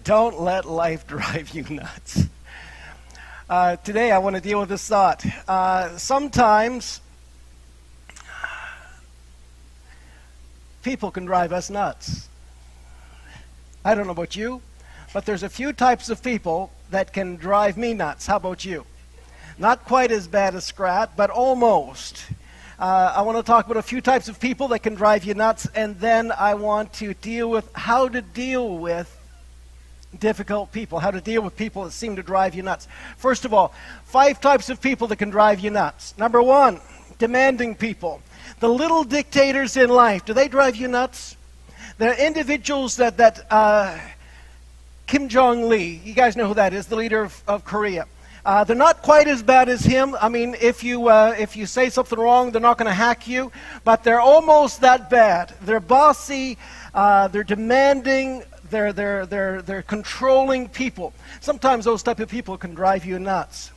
Don't let life drive you nuts. Today I want to deal with this thought. Sometimes people can drive us nuts. I don't know about you, but there's a few types of people that can drive me nuts. How about you? Not quite as bad as Scrat, but almost. I want to talk about a few types of people that can drive you nuts, and then I want to deal with how to deal with difficult people, how to deal with people that seem to drive you nuts. First of all, 5 types of people that can drive you nuts. Number 1, demanding people. The little dictators in life, do they drive you nuts? They're individuals that Kim Jong-lee, you guys know who that is, the leader of Korea. They're not quite as bad as him. I mean, if you say something wrong, they're not going to hack you, but they're almost that bad. They're bossy, they're demanding, they're controlling people. Sometimes those type of people can drive you nuts.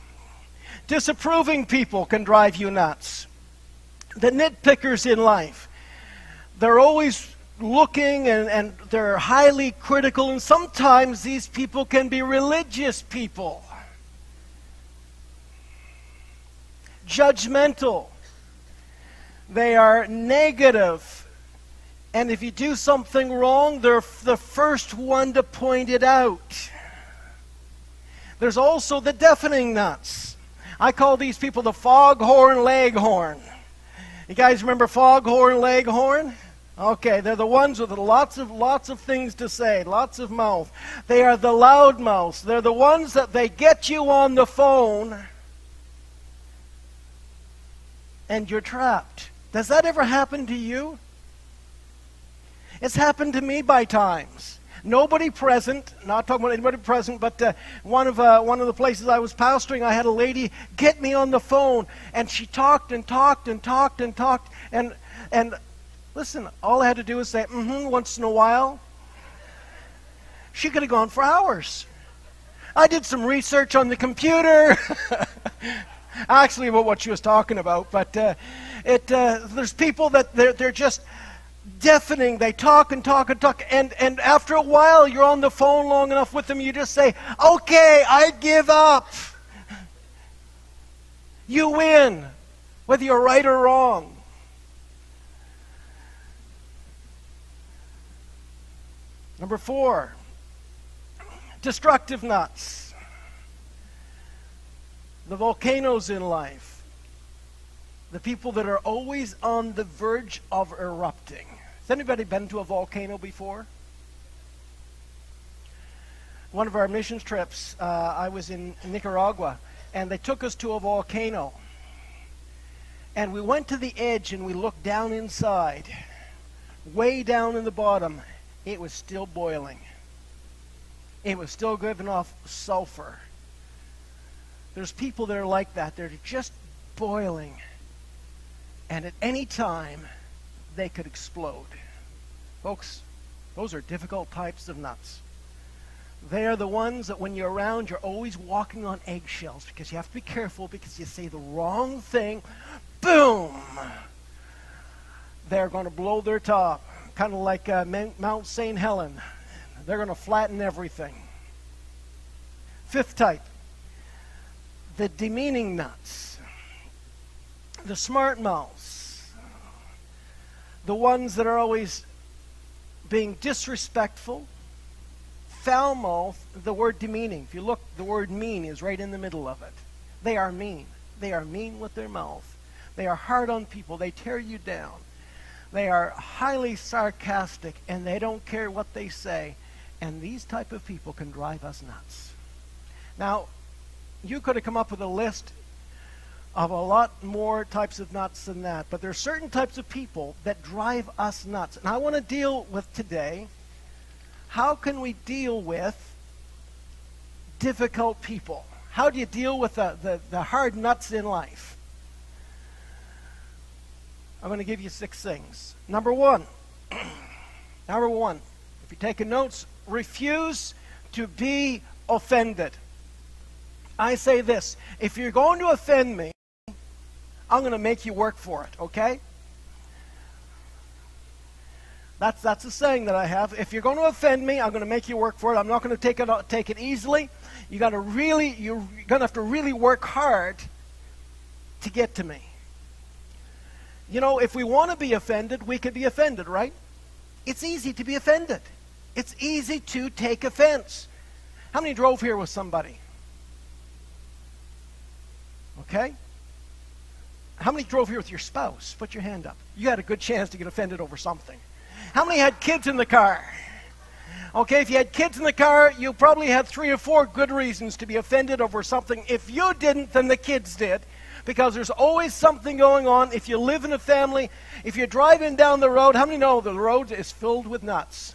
Disapproving people can drive you nuts. The nitpickers in life, they're always looking and they're highly critical, and sometimes these people can be religious people. Judgmental. They are negative. And if you do something wrong, they're the first one to point it out. There's also the deafening nuts. I call these people the foghorn leghorn. You guys remember foghorn leghorn? Okay, they're the ones with lots of things to say, lots of mouth. They are the loudmouths. They're the ones that they get you on the phone and you're trapped. Does that ever happen to you? It's happened to me by times. Nobody present, not talking about anybody present, but one of the places I was pastoring, I had a lady get me on the phone, and she talked and talked and talked and talked, and listen, all I had to do was say, once in a while. She could have gone for hours. I did some research on the computer, actually about what she was talking about, but there's people that they're just deafening. They talk and talk and talk, and after a while, you're on the phone long enough with them, you just say, okay, I give up. You win, whether you're right or wrong. Number 4, destructive nuts. The volcanoes in life. The people that are always on the verge of erupting. Has anybody been to a volcano before? One of our missions trips, I was in Nicaragua, and they took us to a volcano. And we went to the edge and we looked down inside. Way down in the bottom, it was still boiling. It was still giving off sulfur. There's people that are like that. They're just boiling. And at any time, they could explode. Folks, those are difficult types of nuts. They are the ones that when you're around, you're always walking on eggshells because you have to be careful because you say the wrong thing, boom! They're going to blow their top, kind of like Mount St. Helens. They're going to flatten everything. 5th type, the demeaning nuts. The smart mouths, the ones that are always being disrespectful, foul-mouthed. The word demeaning, if you look, the word mean is right in the middle of it. They are mean. They are mean with their mouth. They are hard on people. They tear you down. They are highly sarcastic, and they don't care what they say. And these type of people can drive us nuts. Now, you could have come up with a list of a lot more types of nuts than that. But there are certain types of people that drive us nuts. And I want to deal with today, how can we deal with difficult people? How do you deal with the hard nuts in life? I'm going to give you 6 things. Number 1, if you're taking notes, refuse to be offended. I say this, if you're going to offend me, I'm going to make you work for it, okay? That's a saying that I have. If you're going to offend me, I'm going to make you work for it. I'm not going to take it easily. You're going to have to really work hard to get to me. You know, if we want to be offended, we could be offended, right? It's easy to be offended. It's easy to take offense. How many drove here with somebody? Okay. How many drove here with your spouse? Put your hand up. You had a good chance to get offended over something. How many had kids in the car? Okay, if you had kids in the car, you probably had 3 or 4 good reasons to be offended over something. If you didn't, then the kids did. Because there's always something going on. If you live in a family, if you're driving down the road, how many know the road is filled with nuts?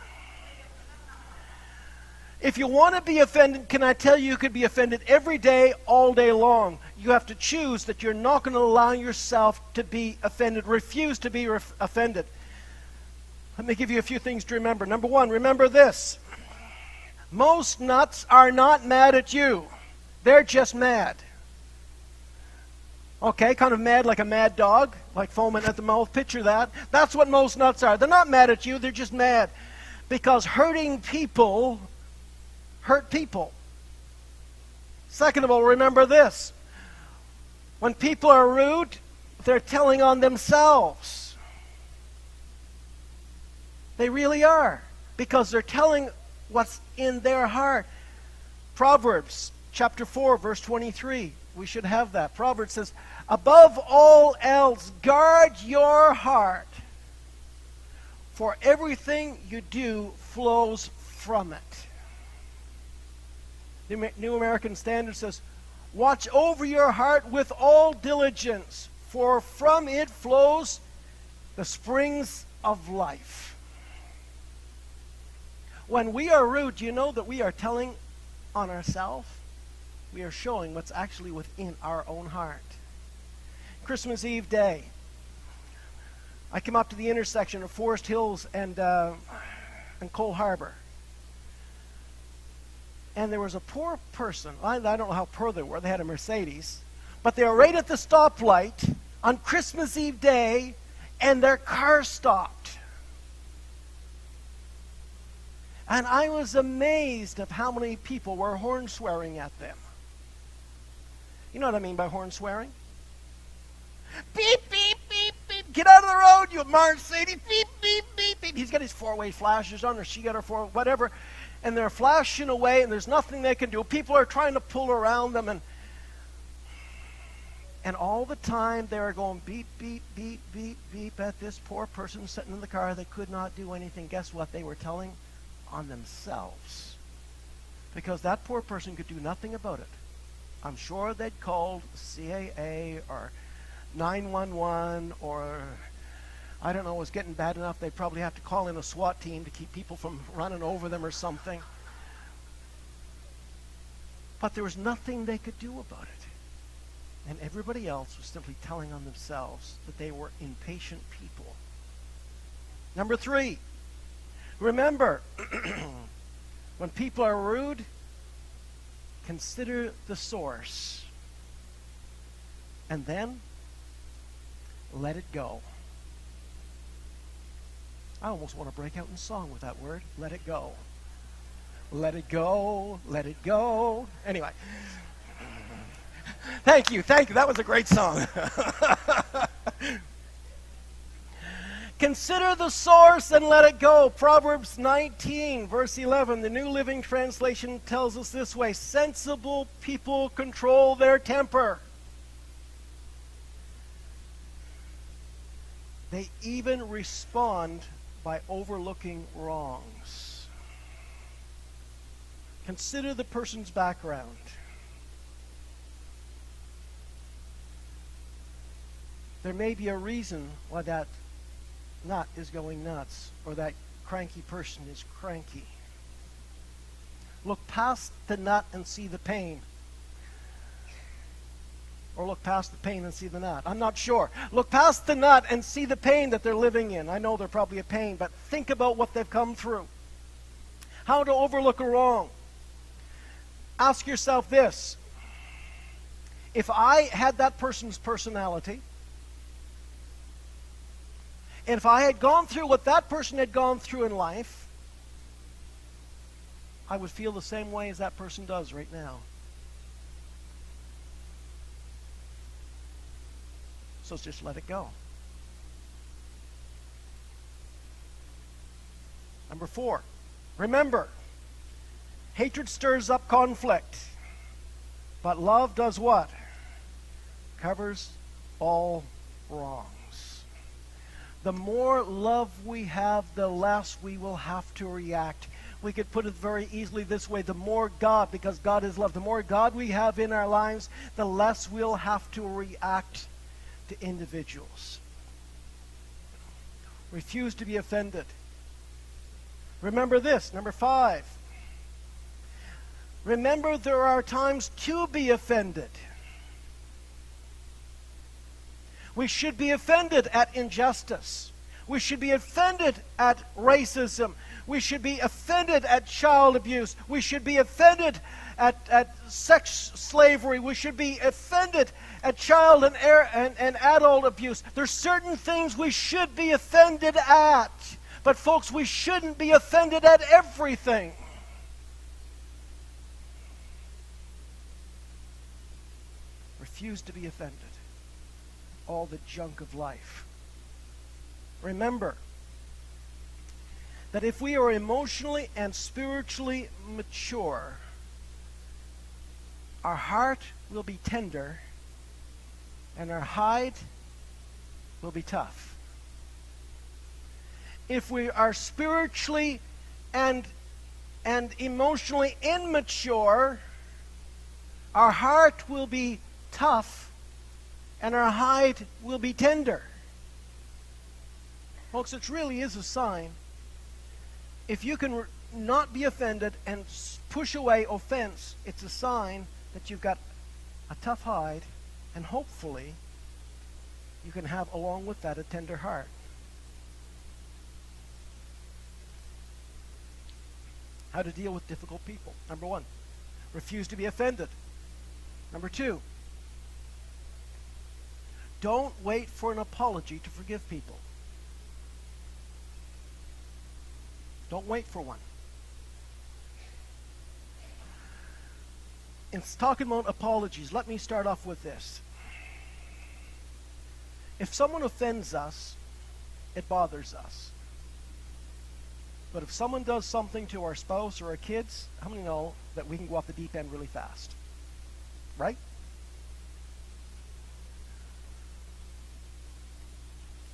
If you want to be offended, can I tell you could be offended every day, all day long. You have to choose that you're not going to allow yourself to be offended. Refuse to be offended. Let me give you a few things to remember. Number 1, remember this. Most nuts are not mad at you. They're just mad. Okay, kind of mad like a mad dog, like foaming at the mouth. Picture that. That's what most nuts are. They're not mad at you. They're just mad. Because hurting people hurt people. Second of all, remember this. When people are rude, they're telling on themselves. They really are, because they're telling what's in their heart. Proverbs chapter 4, verse 23. We should have that. Proverbs says, above all else, guard your heart, for everything you do flows from it. The New American Standard says, watch over your heart with all diligence, for from it flows the springs of life. When we are rude, do you know that we are telling on ourselves? We are showing what's actually within our own heart. Christmas Eve day, I came up to the intersection of Forest Hills and Cole Harbour. And there was a poor person. I don't know how poor they were. They had a Mercedes. But they were right at the stoplight on Christmas Eve day, and their car stopped. And I was amazed of how many people were horn swearing at them. You know what I mean by horn swearing? Beep, beep, beep, beep. Get out of the road, you Mercedes. Beep, beep, beep, beep. He's got his 4-way flashers on, or she got her 4, whatever. And they're flashing away, and there's nothing they can do. People are trying to pull around them, and all the time they were going beep, beep, beep, beep, beep at this poor person sitting in the car. They could not do anything. Guess what? They were telling on themselves, because that poor person could do nothing about it. I'm sure they'd called CAA or 911, or I don't know, it was getting bad enough they'd probably have to call in a SWAT team to keep people from running over them or something. But there was nothing they could do about it. And everybody else was simply telling on themselves that they were impatient people. Number 3, remember, when people are rude, consider the source. And then, let it go. I almost want to break out in song with that word. Let it go. Let it go. Let it go. Anyway. Thank you. Thank you. That was a great song. Consider the source and let it go. Proverbs 19, verse 11. The New Living Translation tells us this way. Sensible people control their temper. They even respond by overlooking wrongs. Consider the person's background. There may be a reason why that nut is going nuts, or that cranky person is cranky. Look past the nut and see the pain. Or look past the pain and see the nut. I'm not sure. Look past the nut and see the pain that they're living in. I know they're probably a pain, but think about what they've come through. How to overlook a wrong. Ask yourself this. If I had that person's personality, And if I had gone through what that person had gone through in life, I would feel the same way as that person does right now. So just let it go. Number 4, remember, hatred stirs up conflict, but love does what? Covers all wrongs. The more love we have, the less we will have to react. We could put it very easily this way: the more God, because God is love, the more God we have in our lives, the less we'll have to react to individuals. Refuse to be offended. Remember this, number 5. Remember, there are times to be offended. We should be offended at injustice. We should be offended at racism. We should be offended at child abuse. We should be offended at sex slavery. We should be offended at child and adult abuse. There's certain things we should be offended at. But folks, we shouldn't be offended at everything. Refuse to be offended. All the junk of life. Remember that if we are emotionally and spiritually mature, our heart will be tender and our hide will be tough. If we are spiritually and emotionally immature, our heart will be tough and our hide will be tender. Folks, it really is a sign. If you can not be offended and push away offense, it's a sign that you've got a tough hide, and hopefully you can have along with that a tender heart. How to deal with difficult people. Number 1, refuse to be offended. Number 2, don't wait for an apology to forgive people. Don't wait for one. In talking about apologies, let me start off with this. If someone offends us, it bothers us. But if someone does something to our spouse or our kids, how many know that we can go off the deep end really fast? Right?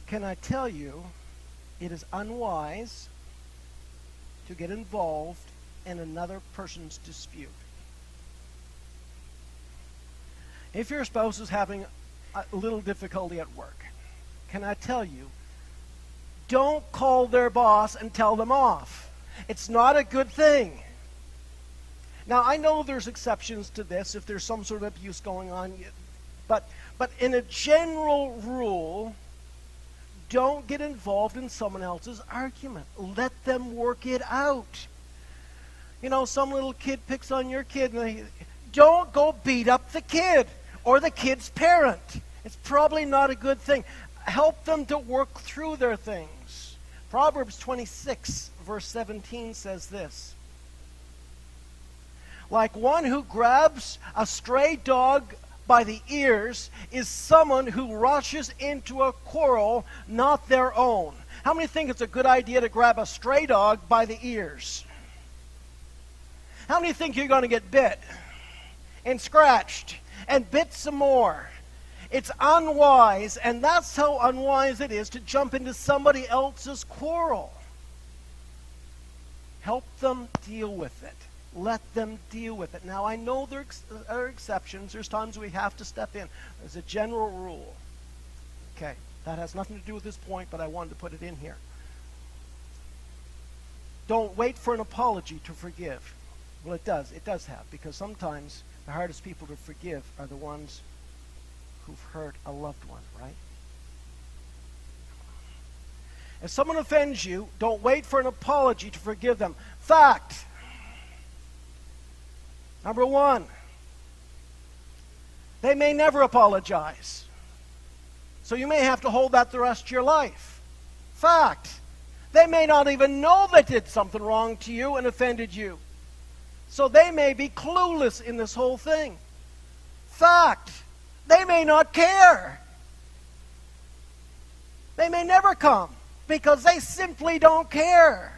Can I tell you, it is unwise to get involved in another person's dispute. If your spouse is having a little difficulty at work, can I tell you, don't call their boss and tell them off. It's not a good thing. Now, I know there's exceptions to this if there's some sort of abuse going on, but in a general rule, don't get involved in someone else's argument. Let them work it out. You know, some little kid picks on your kid, and don't go beat up the kid or the kid's parent. It's probably not a good thing. Help them to work through their things. Proverbs 26, verse 17 says this: like one who grabs a stray dog by the ears is someone who rushes into a quarrel not their own. How many think it's a good idea to grab a stray dog by the ears? How many think you're going to get bit and scratched and bit some more? It's unwise, and that's how unwise it is to jump into somebody else's quarrel. Help them deal with it. Let them deal with it. Now, I know there are exceptions. There's times we have to step in. There's a general rule. Okay, that has nothing to do with this point, but I wanted to put it in here. Don't wait for an apology to forgive. Well, it does have, because sometimes the hardest people to forgive are the ones who've hurt a loved one, right? If someone offends you, don't wait for an apology to forgive them. Fact. Number 1, they may never apologize. So you may have to hold that the rest of your life. Fact. They may not even know they did something wrong to you and offended you. So they may be clueless in this whole thing. Fact. They may not care. They may never come because they simply don't care.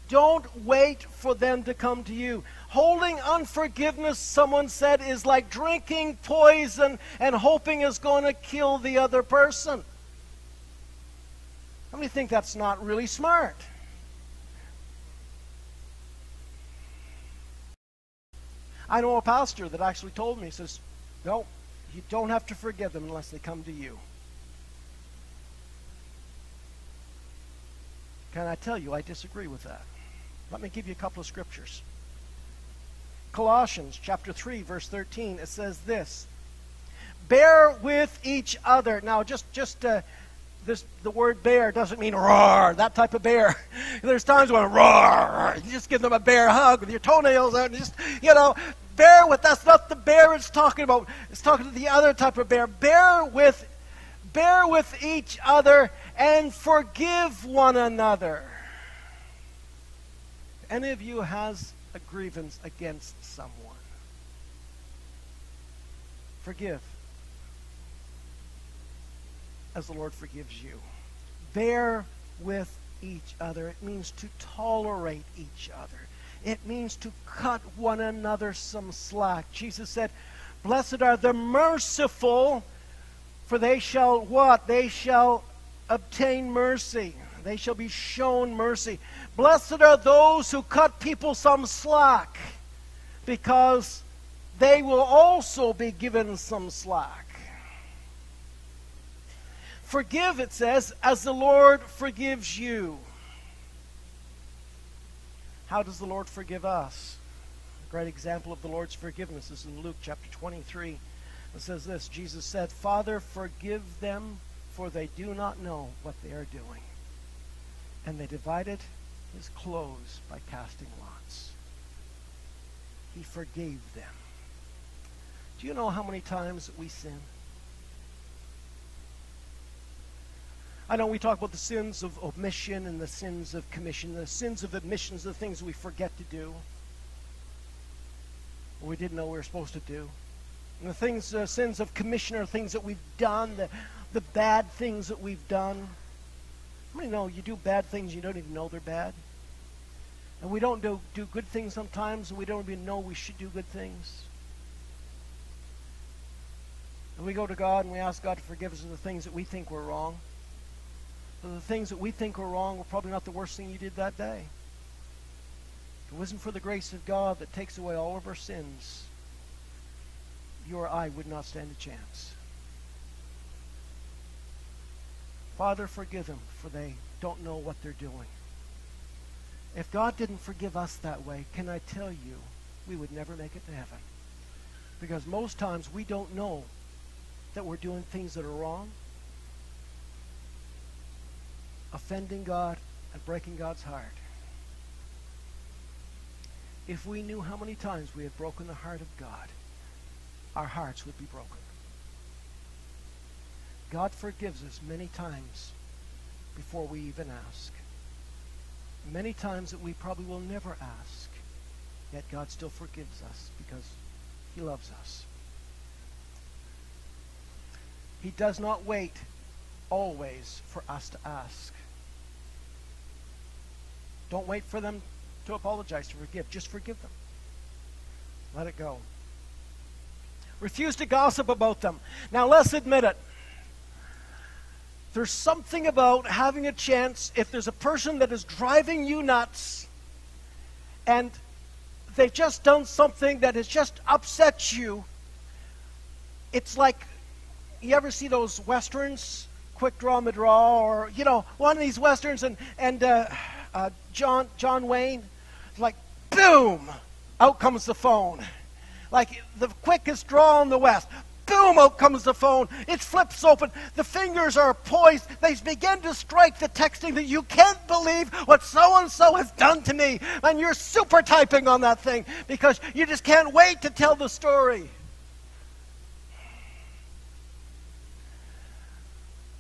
Don't wait for them to come to you. Holding unforgiveness, someone said, is like drinking poison and hoping it's going to kill the other person. How many think that's not really smart? I know a pastor that actually told me, he says, no, you don't have to forgive them unless they come to you. Can I tell you, I disagree with that. Let me give you a couple of scriptures. Colossians chapter 3, verse 13, it says this. Bear with each other. Now, the word bear doesn't mean roar, that type of bear. There's times when roar, you just give them a bear hug with your toenails out and just, bear with, that's not the bear it's talking about. It's talking to the other type of bear. Bear with each other and forgive one another. If any of you has a grievance against someone, forgive as the Lord forgives you. Bear with each other. It means to tolerate each other. It means to cut one another some slack. Jesus said, blessed are the merciful, for they shall what? They shall obtain mercy. They shall be shown mercy. Blessed are those who cut people some slack, because they will also be given some slack. Forgive, it says, as the Lord forgives you. How does the Lord forgive us? A great example of the Lord's forgiveness is in Luke chapter 23. It says this, Jesus said, Father, forgive them, for they do not know what they are doing. And they divided his clothes by casting lots. He forgave them. Do you know how many times we sin? I know we talk about the sins of omission and the sins of commission. The sins of omission is the things we forget to do, or we didn't know we were supposed to do. And the sins of commission are things that we've done, the bad things that we've done. How many know you do bad things you don't even know they're bad? And we don't do good things sometimes, and we don't even know we should do good things. And we go to God and we ask God to forgive us of the things that we think were wrong. But the things that we think were wrong were probably not the worst thing you did that day. If it wasn't for the grace of God that takes away all of our sins, you or I would not stand a chance. Father, forgive them, for they don't know what they're doing. If God didn't forgive us that way, can I tell you, we would never make it to heaven. Because most times we don't know that we're doing things that are wrong, offending God and breaking God's heart. If we knew how many times we had broken the heart of God, our hearts would be broken. God forgives us many times before we even ask. Many times that we probably will never ask, yet God still forgives us because he loves us. He does not wait always for us to ask. Don't wait for them to apologize, to forgive. Just forgive them. Let it go. Refuse to gossip about them. Now let's admit it. There's something about having a chance, if there's a person that is driving you nuts and they've just done something that has just upset you. It's like, you ever see those westerns, Quick Draw, Mid-Draw, or, one of these westerns, and John Wayne, like, boom, out comes the phone. Like the quickest draw in the West. Boom, out comes the phone. It flips open. The fingers are poised. They begin to strike the texting that you can't believe what so-and-so has done to me. And you're super typing on that thing because you just can't wait to tell the story.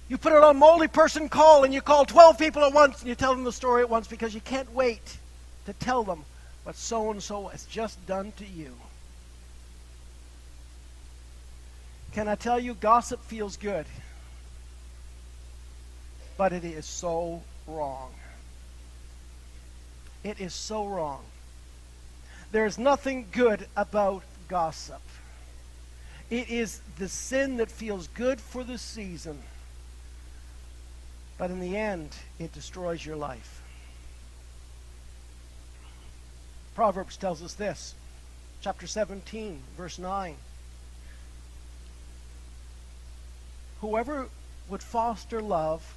You put it on multi-person call and you call 12 people at once and you tell them the story at once because you can't wait to tell them what so-and-so has just done to you. Can I tell you, gossip feels good, but it is so wrong. It is so wrong. There is nothing good about gossip. It is the sin that feels good for the season, but in the end, it destroys your life. Proverbs tells us this, chapter 17, verse 9. Whoever would foster love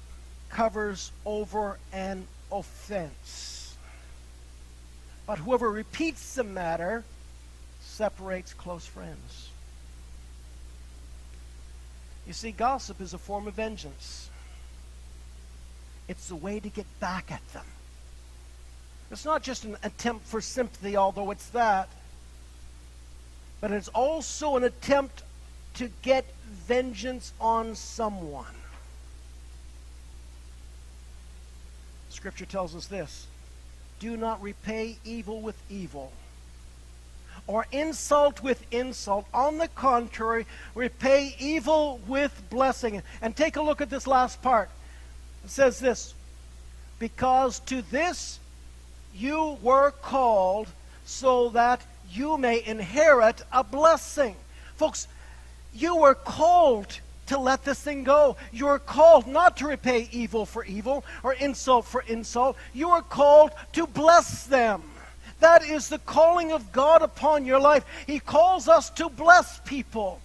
covers over an offense, but whoever repeats the matter separates close friends. You see, gossip is a form of vengeance. It's the way to get back at them. It's not just an attempt for sympathy, although it's that, but it's also an attempt to get vengeance on someone. Scripture tells us this: do not repay evil with evil, or insult with insult. On the contrary, repay evil with blessing. And take a look at this last part. It says this: because to this you were called, so that you may inherit a blessing. Folks, you were called to let this thing go. You were called not to repay evil for evil or insult for insult. You were called to bless them. That is the calling of God upon your life. He calls us to bless people.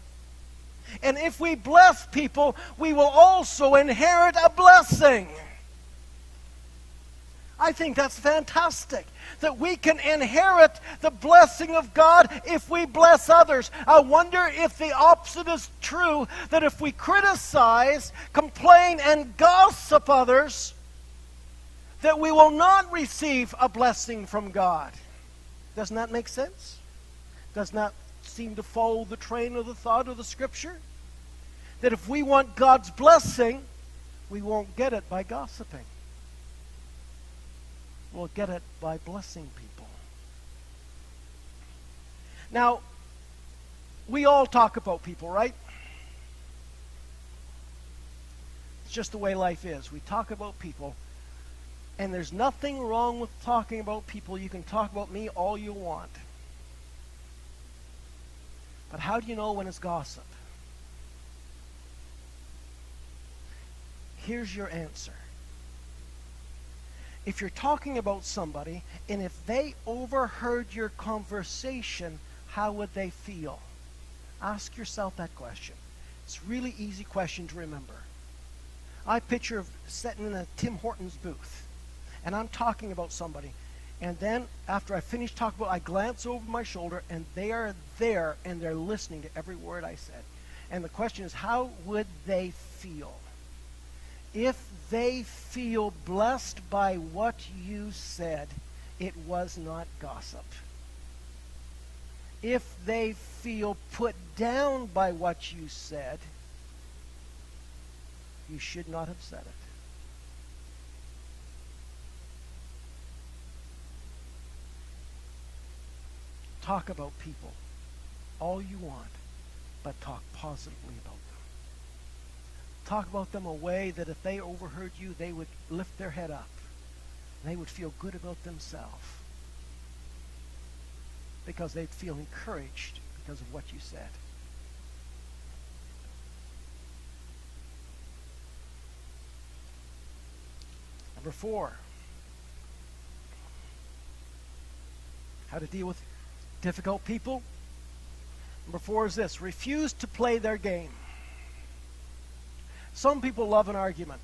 And if we bless people, we will also inherit a blessing. I think that's fantastic, that we can inherit the blessing of God if we bless others. I wonder if the opposite is true, that if we criticize, complain, and gossip others, that we will not receive a blessing from God. Doesn't that make sense? Doesn't that seem to follow the train of the thought of the Scripture? That if we want God's blessing, we won't get it by gossiping. We'll get it by blessing people. Now, we all talk about people, right? It's just the way life is. We talk about people, and there's nothing wrong with talking about people. You can talk about me all you want. But how do you know when it's gossip? Here's your answer. If you're talking about somebody, and if they overheard your conversation, how would they feel? Ask yourself that question. It's a really easy question to remember. I picture sitting in a Tim Hortons booth, and I'm talking about somebody, and then after I finish talking about, I glance over my shoulder, and they are there, and they're listening to every word I said. And the question is, how would they feel? If they feel blessed by what you said, it was not gossip. If they feel put down by what you said, you should not have said it. Talk about people all you want, but talk positively about them. Talk about them a way that if they overheard you, they would lift their head up. They would feel good about themselves because they'd feel encouraged because of what you said. Number 4, how to deal with difficult people. Number 4 is this: refuse to play their game. Some people love an argument.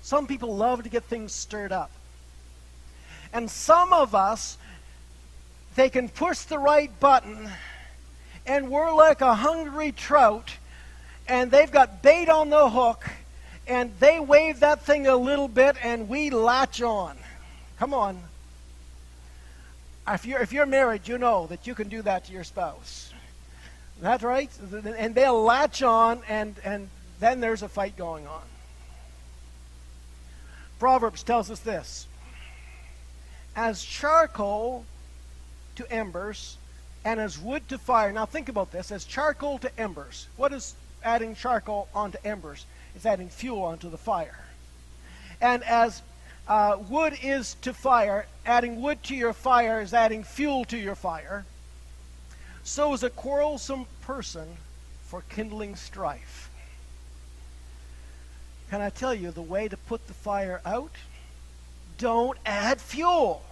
Some people love to get things stirred up. And some of us, they can push the right button, and we're like a hungry trout, and they've got bait on the hook, and they wave that thing a little bit, and we latch on. Come on. If you're married, you know that you can do that to your spouse. That's right? And they'll latch on, and then there's a fight going on. Proverbs tells us this: as charcoal to embers and as wood to fire. Now think about this. As charcoal to embers. What is adding charcoal onto embers? It's adding fuel onto the fire. And as wood is to fire, adding wood to your fire is adding fuel to your fire. So is a quarrelsome person for kindling strife. Can I tell you the way to put the fire out? Don't add fuel.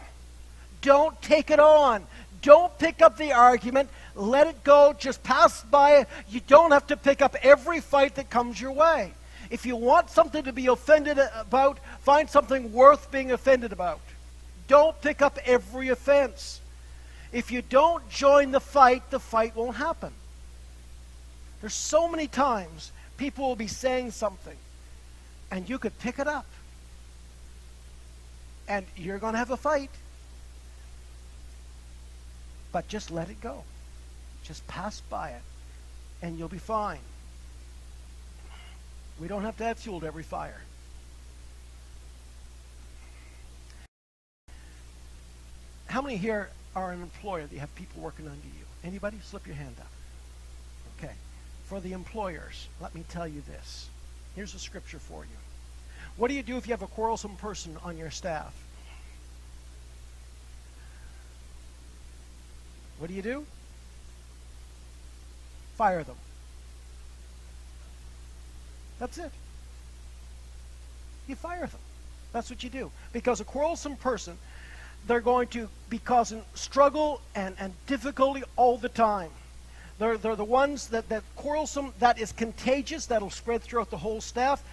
Don't take it on. Don't pick up the argument. Let it go. Just pass by it. You don't have to pick up every fight that comes your way. If you want something to be offended about, find something worth being offended about. Don't pick up every offense. If you don't join the fight won't happen. There's so many times people will be saying something, and you could pick it up. And you're going to have a fight. But just let it go. Just pass by it, and you'll be fine. We don't have to add fuel to every fire. How many here are an employer that you have people working under you? Anybody? Slip your hand up. Okay. For the employers, let me tell you this. Here's a scripture for you. What do you do if you have a quarrelsome person on your staff? What do? Fire them. That's it. You fire them. That's what you do. Because a quarrelsome person, they're going to be causing struggle and difficulty all the time. They're the ones that quarrelsome, that is contagious, that'll spread throughout the whole staff.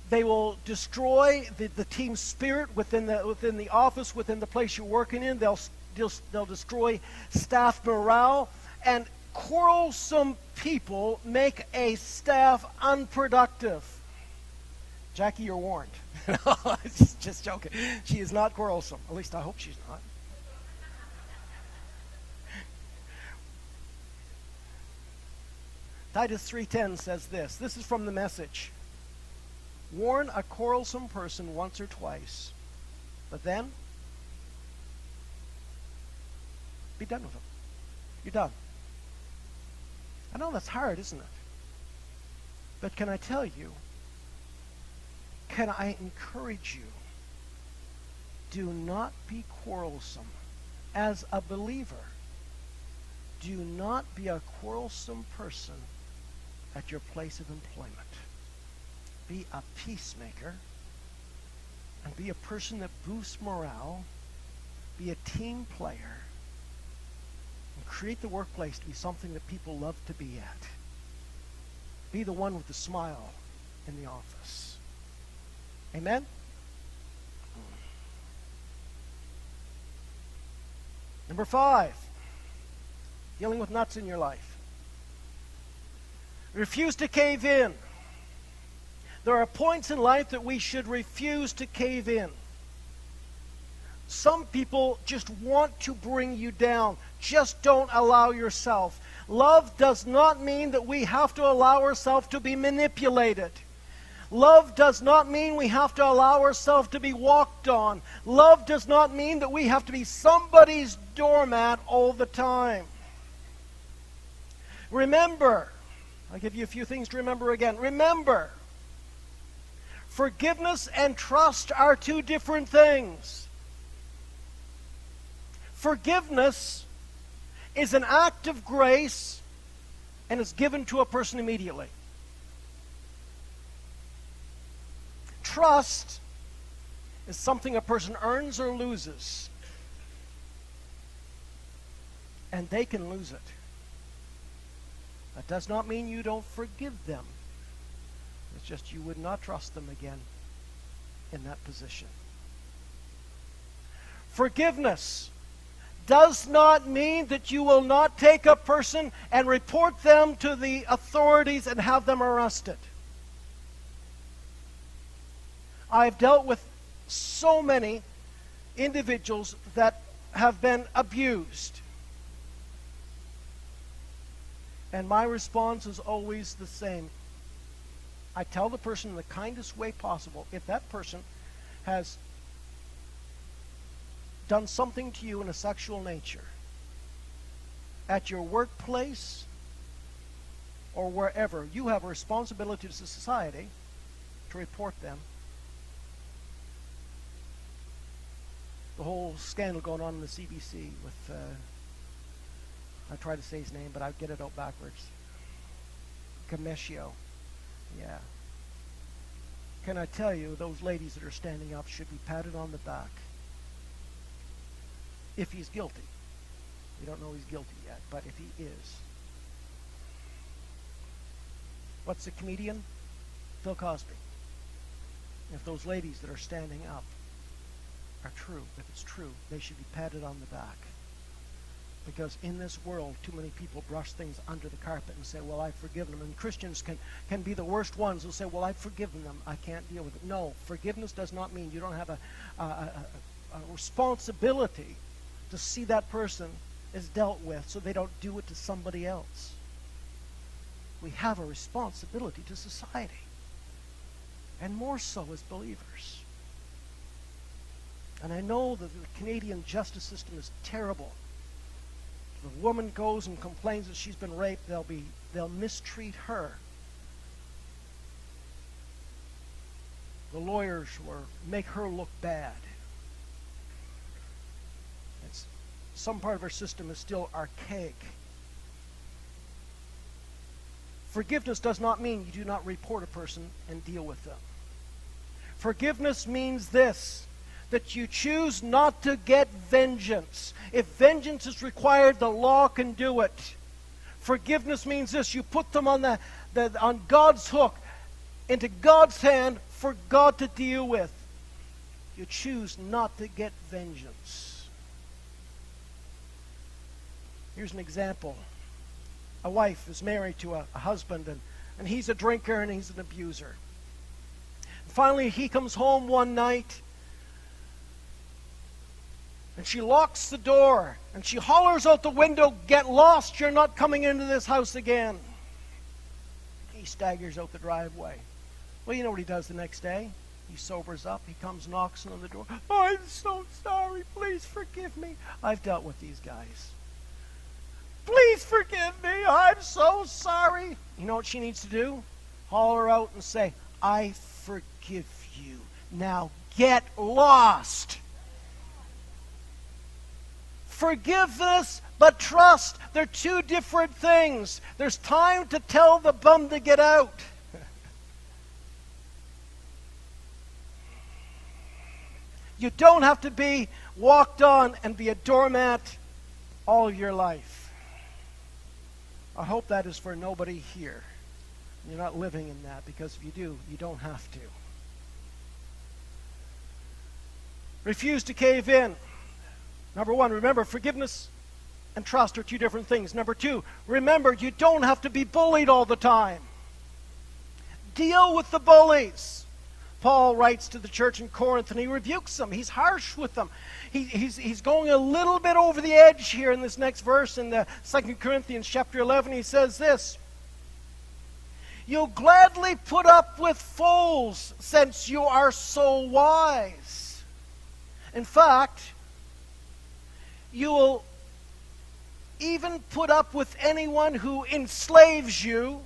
They will destroy the team spirit within the office, within the place you're working in. They'll destroy staff morale. And quarrelsome people make a staff unproductive. Jackie, you're warned. Just joking. She is not quarrelsome. At least I hope she's not. Titus 3:10 says this. This is from the Message. Warn a quarrelsome person once or twice, but then be done with them. You're done. I know that's hard, isn't it? But can I tell you, can I encourage you, do not be quarrelsome. As a believer, do not be a quarrelsome person at your place of employment. Be a peacemaker and be a person that boosts morale. Be a team player and create the workplace to be something that people love to be at. Be the one with the smile in the office. Amen? Number 5, dealing with nuts in your life. Refuse to cave in. There are points in life that we should refuse to cave in. Some people just want to bring you down. Just don't allow yourself. Love does not mean that we have to allow ourselves to be manipulated. Love does not mean we have to allow ourselves to be walked on. Love does not mean that we have to be somebody's doormat all the time. Remember, I'll give you a few things to remember again. Remember, forgiveness and trust are two different things. Forgiveness is an act of grace and is given to a person immediately. Trust is something a person earns or loses. And they can lose it. That does not mean you don't forgive them. It's just you would not trust them again in that position. Forgiveness does not mean that you will not take a person and report them to the authorities and have them arrested. I've dealt with so many individuals that have been abused. And my response is always the same. I tell the person in the kindest way possible, if that person has done something to you in a sexual nature, at your workplace or wherever, you have a responsibility to society to report them. The whole scandal going on in the CBC with, I tried to say his name, but I get it out backwards. Comescio. Yeah. Can I tell you, those ladies that are standing up should be patted on the back. If he's guilty. We don't know he's guilty yet, but if he is. What's the comedian? Phil Cosby. If those ladies that are standing up are true, if it's true, they should be patted on the back. Because in this world, too many people brush things under the carpet and say, well, I've forgiven them. And Christians can be the worst ones who say, well, I've forgiven them. I can't deal with it. No, forgiveness does not mean you don't have a responsibility to see that person is dealt with so they don't do it to somebody else. We have a responsibility to society. And more so as believers. And I know that the Canadian justice system is terrible. If a woman goes and complains that she's been raped, they'll mistreat her. The lawyers will make her look bad. Some part of our system is still archaic. Forgiveness does not mean you do not report a person and deal with them. Forgiveness means this, that you choose not to get vengeance. If vengeance is required, the law can do it. Forgiveness means this, you put them on on God's hook, into God's hand for God to deal with. You choose not to get vengeance. Here's an example. A wife is married to a husband, and he's a drinker and he's an abuser. Finally, he comes home one night, and she locks the door, and she hollers out the window, "Get lost, you're not coming into this house again." He staggers out the driveway. Well, you know what he does the next day? He sobers up, he comes, knocks on the door. "I'm so sorry, please forgive me." I've dealt with these guys. "Please forgive me, I'm so sorry." You know what she needs to do? Holler out and say, "I forgive you. Now get lost." Forgiveness but trust, they're two different things. There's time to tell the bum to get out. You don't have to be walked on and be a doormat all your life. I hope that is for nobody here. You're not living in that, because if you do, you don't have to. Refuse to cave in. Number one, remember, forgiveness and trust are two different things. Number two, remember, you don't have to be bullied all the time. Deal with the bullies. Paul writes to the church in Corinth, and he rebukes them. He's harsh with them. He's going a little bit over the edge here in this next verse in the 2 Corinthians chapter 11. He says this, "You'll gladly put up with fools since you are so wise. In fact, you will even put up with anyone who enslaves you,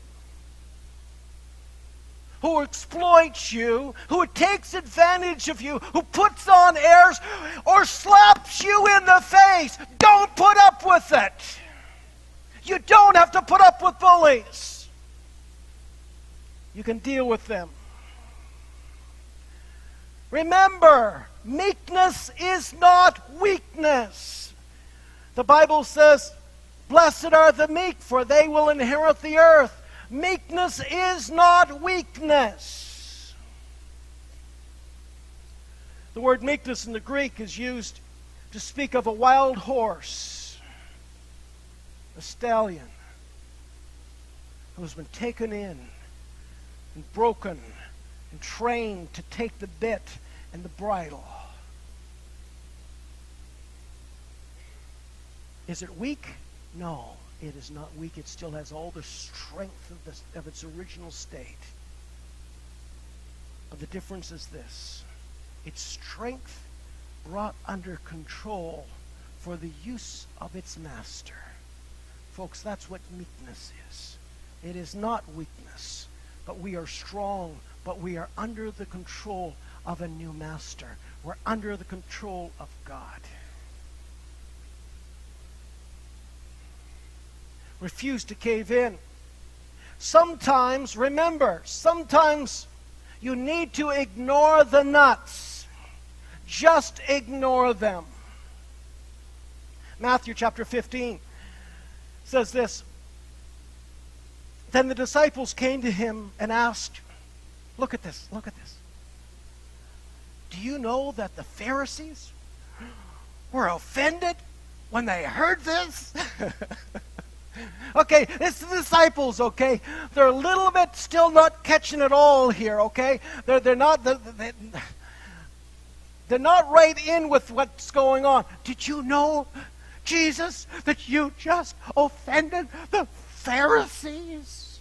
who exploits you, who takes advantage of you, who puts on airs, or slaps you in the face. Don't put up with it. You don't have to put up with bullies. You can deal with them. Remember, meekness is not weakness. The Bible says, "Blessed are the meek, for they will inherit the earth." Meekness is not weakness. The word meekness in the Greek is used to speak of a wild horse, a stallion, who has been taken in and broken and trained to take the bit and the bridle. Is it weak? No. It is not weak. It still has all the strength of its original state. But the difference is this. its strength brought under control for the use of its master. Folks, that's what meekness is. It is not weakness, but we are strong, but we are under the control of a new master. We're under the control of God. Refuse to cave in. Sometimes, remember, sometimes you need to ignore the nuts. Just ignore them. Matthew chapter 15 says this. Then the disciples came to him and asked, look at this, look at this. Do you know that the Pharisees were offended when they heard this? Okay, it's the disciples, okay? They're a little bit still not catching it all here, okay? They're not right in with what's going on. Did you know, Jesus, that you just offended the Pharisees?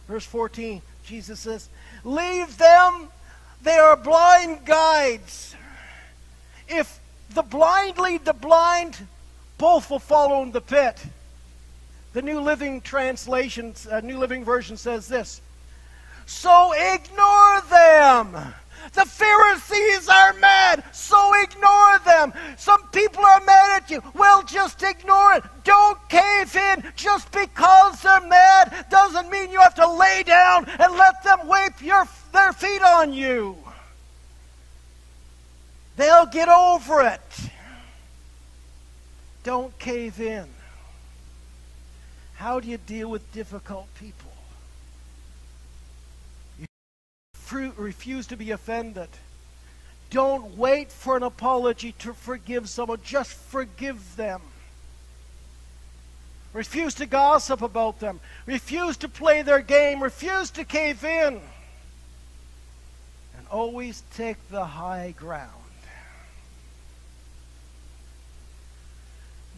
Verse 14, Jesus says, leave them, they are blind guides. If the blind lead the blind, both will fall in the pit. The New Living Translation, New Living Version says this. So ignore them. The Pharisees are mad, so ignore them. Some people are mad at you. Well, just ignore it. Don't cave in. Just because they're mad doesn't mean you have to lay down and let them wipe their feet on you. They'll get over it. Don't cave in. How do you deal with difficult people? You refuse to be offended. Don't wait for an apology to forgive someone. Just forgive them. Refuse to gossip about them. Refuse to play their game. Refuse to cave in. And always take the high ground.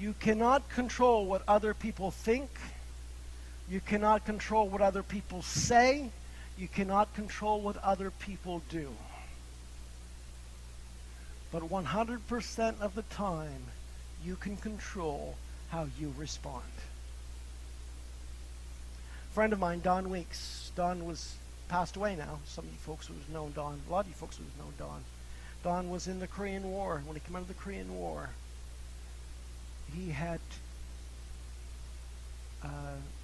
You cannot control what other people think. You cannot control what other people say. You cannot control what other people do. But 100% of the time, you can control how you respond. A friend of mine, Don Weeks. Don was passed away now. Some of you folks who have known Don. A lot of you folks who have known Don. Don was in the Korean War. When he came out of the Korean War, he had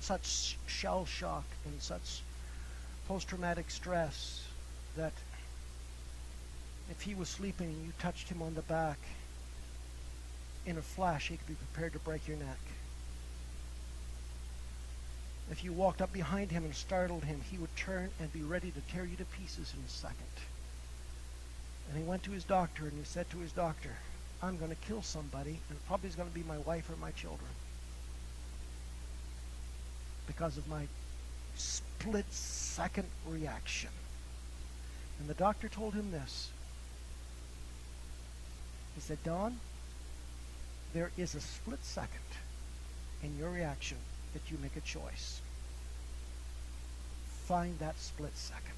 such shell shock and such post-traumatic stress that if he was sleeping and you touched him on the back, in a flash he could be prepared to break your neck. If you walked up behind him and startled him, he would turn and be ready to tear you to pieces in a second. And he went to his doctor and he said to his doctor, I'm going to kill somebody, and it probably is going to be my wife or my children because of my split-second reaction. And the doctor told him this. He said, Don, there is a split second in your reaction that you make a choice. Find that split second.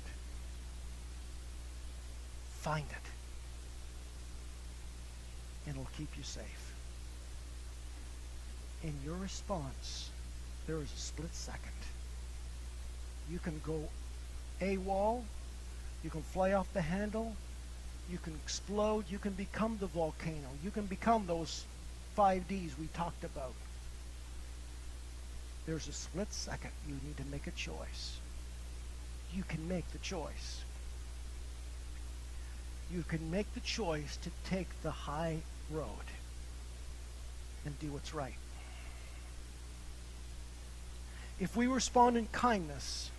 Find it. And it'll keep you safe. In your response, there is a split second. You can go AWOL, you can fly off the handle, you can explode, you can become the volcano, you can become those 5 Ds we talked about. There's a split second you need to make a choice. You can make the choice. You can make the choice to take the high road and do what's right. If we respond in kindness,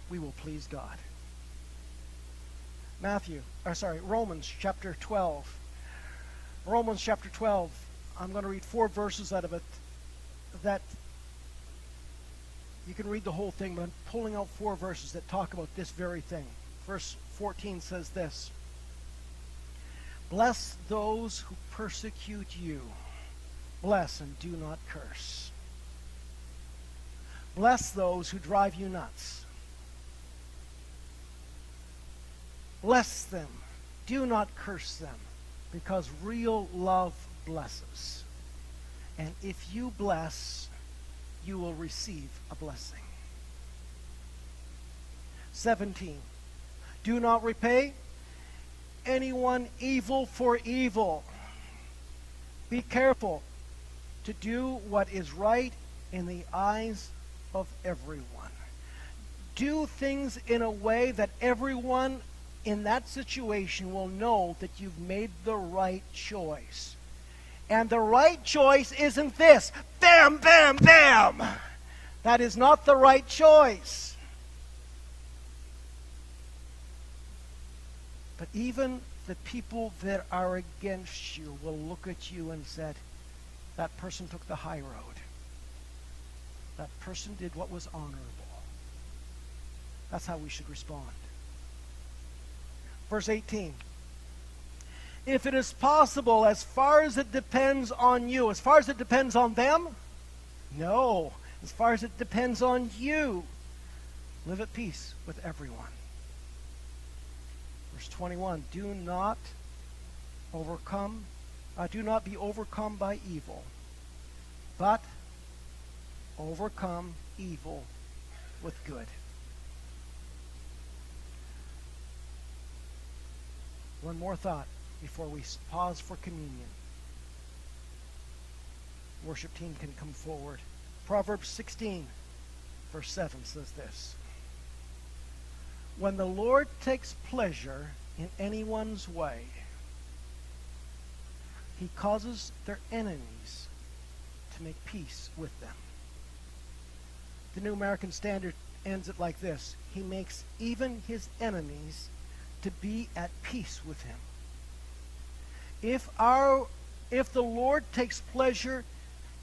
we will please God. Romans chapter 12. Romans chapter 12. I'm going to read 4 verses out of it that you can read the whole thing, but I'm pulling out 4 verses that talk about this very thing. Verse 14 says this. Bless those who persecute you. Bless and do not curse. Bless those who drive you nuts. Bless them. Do not curse them, because real love blesses. And if you bless, you will receive a blessing. 17. Do not repay anyone evil for evil. Be careful to do what is right in the eyes of everyone. Do things in a way that everyone in that situation will know that you've made the right choice. And the right choice isn't this. Bam, bam, bam. That is not the right choice. But even the people that are against you will look at you and said, that person took the high road. That person did what was honorable. That's how we should respond. Verse 18. If it is possible, as far as it depends on you, as far as it depends on them, no. As far as it depends on you, live at peace with everyone. Verse 21, do not be overcome by evil, but overcome evil with good. One more thought before we pause for communion. Worship team can come forward. Proverbs 16, verse 7 says this. When the Lord takes pleasure in anyone's way, he causes their enemies to make peace with them. The New American Standard ends it like this. He makes even his enemies to be at peace with him. If the Lord takes pleasure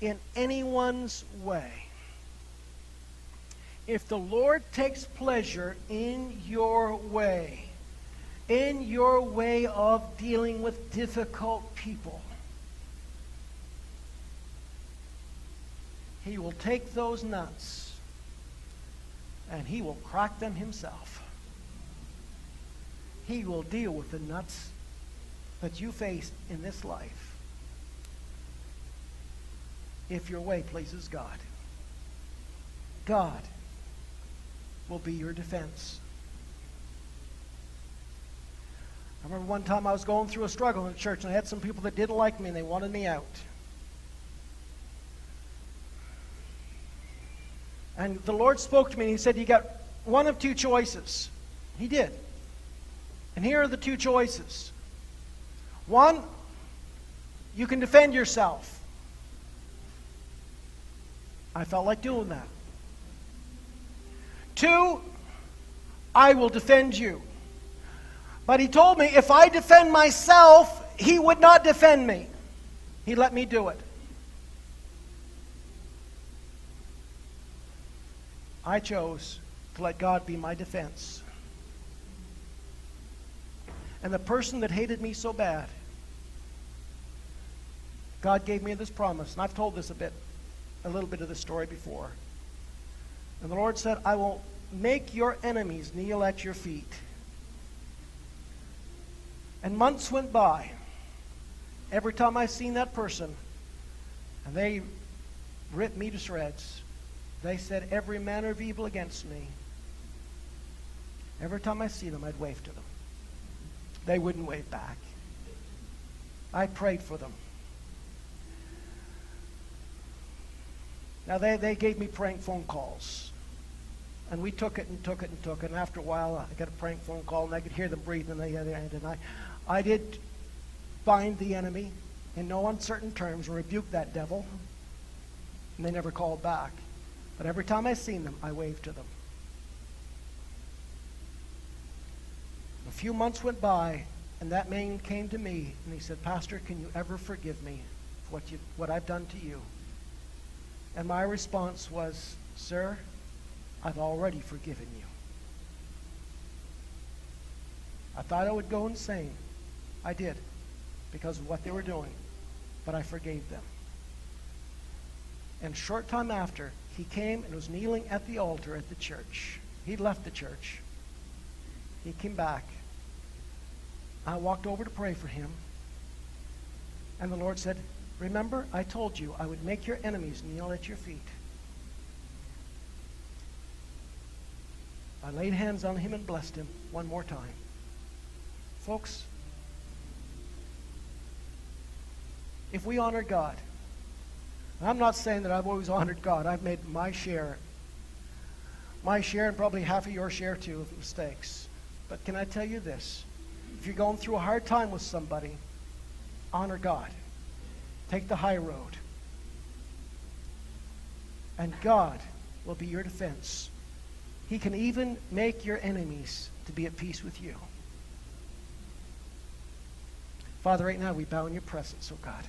in anyone's way, if the Lord takes pleasure in your way of dealing with difficult people, he will take those nuts and he will crack them himself. He will deal with the nuts that you face in this life if your way pleases God. God will be your defense. I remember one time I was going through a struggle in the church, and I had some people that didn't like me and they wanted me out. And the Lord spoke to me and he said, you got one of two choices. He did. And here are the two choices. One, you can defend yourself. I felt like doing that. Two, I will defend you. But he told me if I defend myself, he would not defend me. He let me do it. I chose to let God be my defense. And the person that hated me so bad, God gave me this promise. And I've told this a little bit of this story before. And the Lord said, I will make your enemies kneel at your feet. And months went by. Every time I seen that person, and they ripped me to shreds. They said every manner of evil against me. Every time I see them, I'd wave to them. They wouldn't wave back. I prayed for them. Now they gave me prank phone calls. And we took it and took it and took it. And after a while, I got a prank phone call, and I could hear them breathing on the other end. And I did bind the enemy in no uncertain terms and rebuke that devil. And they never called back. But every time I seen them, I waved to them. A few months went by, and that man came to me, and he said, Pastor, can you ever forgive me for what I've done to you? And my response was, Sir, I've already forgiven you. I thought I would go insane. I did, because of what they were doing. But I forgave them. And a short time after, he came and was kneeling at the altar at the church. He'd left the church. He came back, I walked over to pray for him. And the Lord said, remember, I told you I would make your enemies kneel at your feet. I laid hands on him and blessed him one more time. Folks, if we honor God, I'm not saying that I've always honored God. I've made my share and probably half of your share too of mistakes. But can I tell you this? If you're going through a hard time with somebody, honor God. Take the high road. And God will be your defense. He can even make your enemies to be at peace with you. Father, right now we bow in your presence, oh God.